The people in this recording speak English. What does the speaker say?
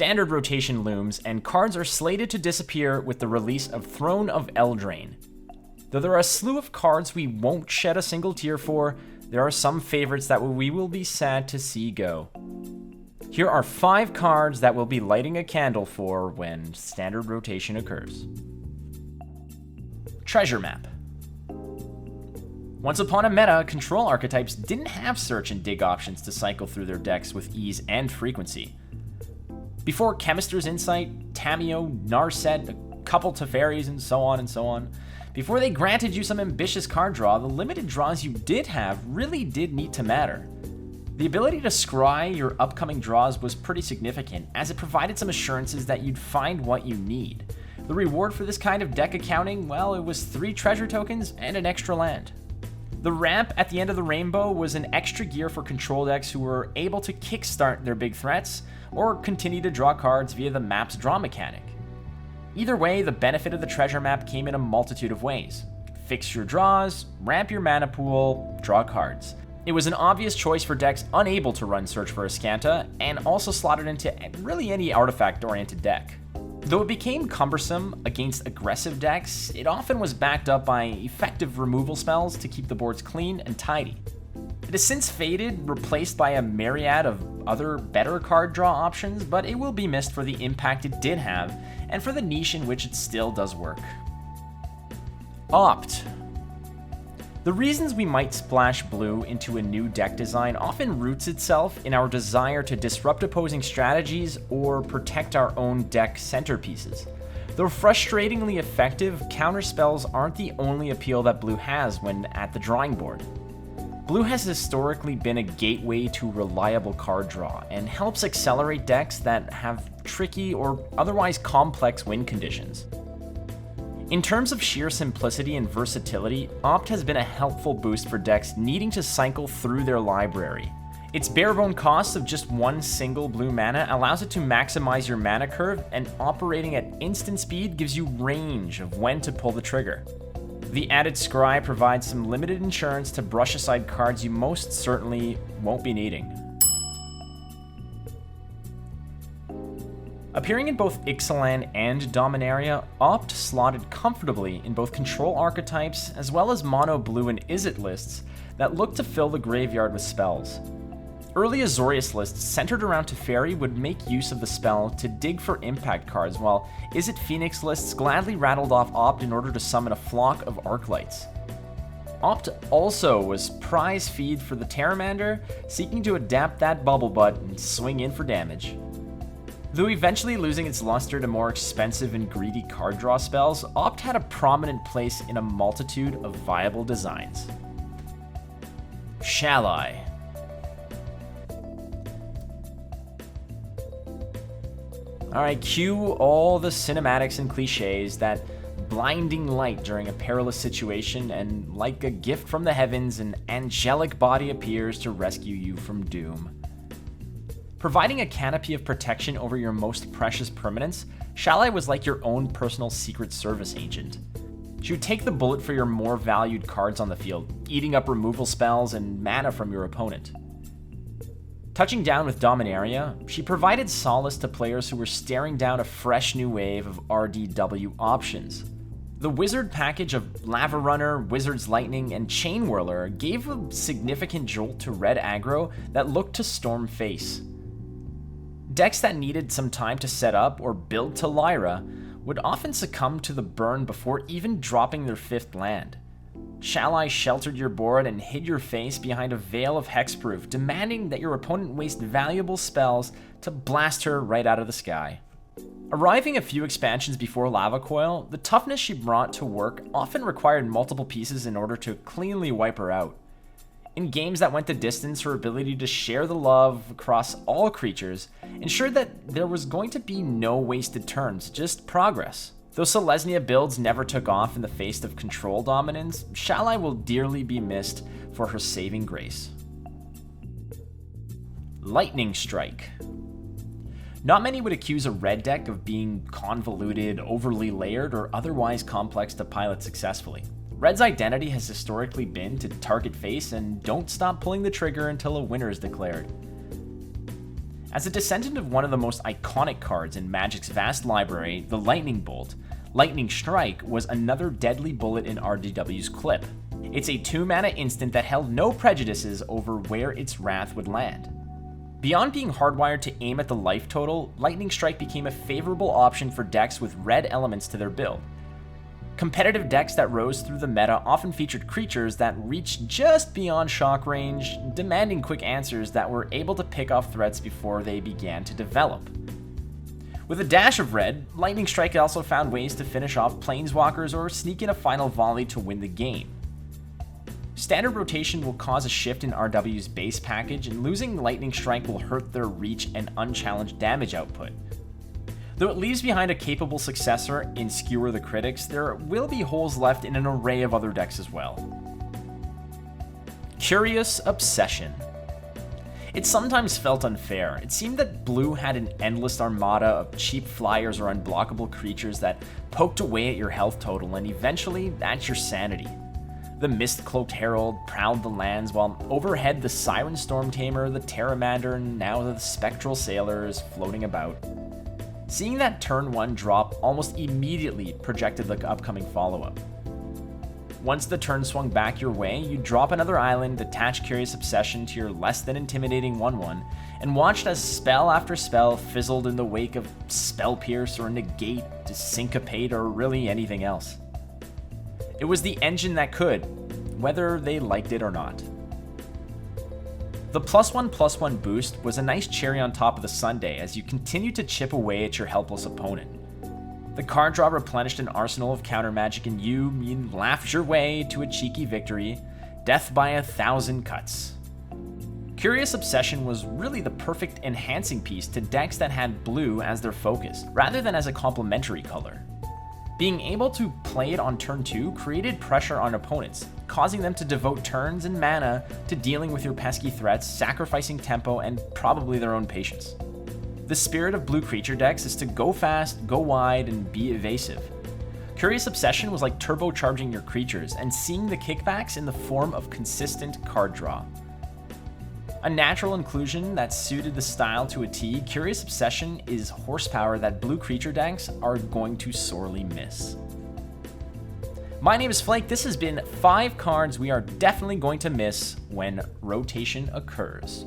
standard rotation looms, and cards are slated to disappear with the release of Throne of Eldraine. Though there are a slew of cards we won't shed a single tear for, there are some favorites that we will be sad to see go. Here are 5 cards that we'll be lighting a candle for when standard rotation occurs. Treasure Map. Once upon a meta, control archetypes didn't have search and dig options to cycle through their decks with ease and frequency. Before Chemister's Insight, Tamiyo, Narset, a couple Teferis, and so on, before they granted you some ambitious card draw, the limited draws you did have really did need to matter. The ability to scry your upcoming draws was pretty significant, as it provided some assurances that you'd find what you need. The reward for this kind of deck accounting, well, it was 3 treasure tokens and an extra land. The ramp at the end of the rainbow was an extra gear for control decks who were able to kickstart their big threats, or continue to draw cards via the map's draw mechanic. Either way, the benefit of the treasure map came in a multitude of ways. Fix your draws, ramp your mana pool, draw cards. It was an obvious choice for decks unable to run Search for Azcanta, and also slotted into really any artifact-oriented deck. Though it became cumbersome against aggressive decks, it often was backed up by effective removal spells to keep the boards clean and tidy. It has since faded, replaced by a myriad of other better card draw options, but it will be missed for the impact it did have, and for the niche in which it still does work. Opt. The reasons we might splash blue into a new deck design often roots itself in our desire to disrupt opposing strategies or protect our own deck centerpieces. Though frustratingly effective, counterspells aren't the only appeal that blue has when at the drawing board. Blue has historically been a gateway to reliable card draw, and helps accelerate decks that have tricky or otherwise complex win conditions. In terms of sheer simplicity and versatility, Opt has been a helpful boost for decks needing to cycle through their library. Its barebone cost of just 1 single blue mana allows it to maximize your mana curve, and operating at instant speed gives you range of when to pull the trigger. The added scry provides some limited insurance to brush aside cards you most certainly won't be needing. Appearing in both Ixalan and Dominaria, Opt slotted comfortably in both control archetypes as well as mono blue and Izzet lists that look to fill the graveyard with spells. Early Azorius lists centered around Teferi would make use of the spell to dig for impact cards, while Izzet Phoenix lists gladly rattled off Opt in order to summon a flock of Arclights. Opt also was prize feed for the Terramander, seeking to adapt that bubble butt and swing in for damage. Though eventually losing its luster to more expensive and greedy card draw spells, Opt had a prominent place in a multitude of viable designs. Shall I? Alright, cue all the cinematics and cliches, that blinding light during a perilous situation, and like a gift from the heavens, an angelic body appears to rescue you from doom. Providing a canopy of protection over your most precious permanents, Shall I was like your own personal Secret Service agent. She would take the bullet for your more valued cards on the field, eating up removal spells and mana from your opponent. Touching down with Dominaria, she provided solace to players who were staring down a fresh new wave of RDW options. The Wizard package of Lava Runner, Wizard's Lightning, and Chain Whirler gave a significant jolt to red aggro that looked to storm face. Decks that needed some time to set up or build to Lyra would often succumb to the burn before even dropping their 5th land. Shall I sheltered your board and hid your face behind a veil of hexproof, demanding that your opponent waste valuable spells to blast her right out of the sky. Arriving a few expansions before Lava Coil, the toughness she brought to work often required multiple pieces in order to cleanly wipe her out. In games that went the distance, her ability to share the love across all creatures ensured that there was going to be no wasted turns, just progress. Though Selesnya builds never took off in the face of control dominance, Shall I will dearly be missed for her saving grace. Lightning Strike. Not many would accuse a red deck of being convoluted, overly layered, or otherwise complex to pilot successfully. Red's identity has historically been to target face and don't stop pulling the trigger until a winner is declared. As a descendant of one of the most iconic cards in Magic's vast library, the Lightning Bolt, Lightning Strike was another deadly bullet in RDW's clip. It's a 2-mana instant that held no prejudices over where its wrath would land. Beyond being hardwired to aim at the life total, Lightning Strike became a favorable option for decks with red elements to their build. Competitive decks that rose through the meta often featured creatures that reached just beyond shock range, demanding quick answers that were able to pick off threats before they began to develop. With a dash of red, Lightning Strike also found ways to finish off planeswalkers or sneak in a final volley to win the game. Standard rotation will cause a shift in RW's base package, and losing Lightning Strike will hurt their reach and unchallenged damage output. Though it leaves behind a capable successor in Skewer the Critics, there will be holes left in an array of other decks as well. Curious Obsession. It sometimes felt unfair. It seemed that Blue had an endless armada of cheap flyers or unblockable creatures that poked away at your health total and eventually at your sanity. The Mist-Cloaked Herald prowled the lands, while overhead the Siren Storm Tamer, the Terramander, and now the Spectral Sailor is floating about. Seeing that turn 1 drop almost immediately projected the upcoming follow-up. Once the turn swung back your way, you drop another island, attach Curious Obsession to your less than intimidating 1/1, and watched as spell after spell fizzled in the wake of Spell Pierce or Negate to Syncopate or really anything else. It was the engine that could, whether they liked it or not. The +1/+1 boost was a nice cherry on top of the sundae as you continued to chip away at your helpless opponent. The card draw replenished an arsenal of counter magic, and you laughed your way to a cheeky victory, death by 1,000 cuts. Curious Obsession was really the perfect enhancing piece to decks that had blue as their focus, rather than as a complementary color. Being able to play it on turn 2 created pressure on opponents, causing them to devote turns and mana to dealing with your pesky threats, sacrificing tempo, and probably their own patience. The spirit of blue creature decks is to go fast, go wide, and be evasive. Curious Obsession was like turbocharging your creatures and seeing the kickbacks in the form of consistent card draw. A natural inclusion that suited the style to a T, Curious Obsession is horsepower that blue creature decks are going to sorely miss. My name is Flake. This has been 5 cards we are definitely going to miss when rotation occurs.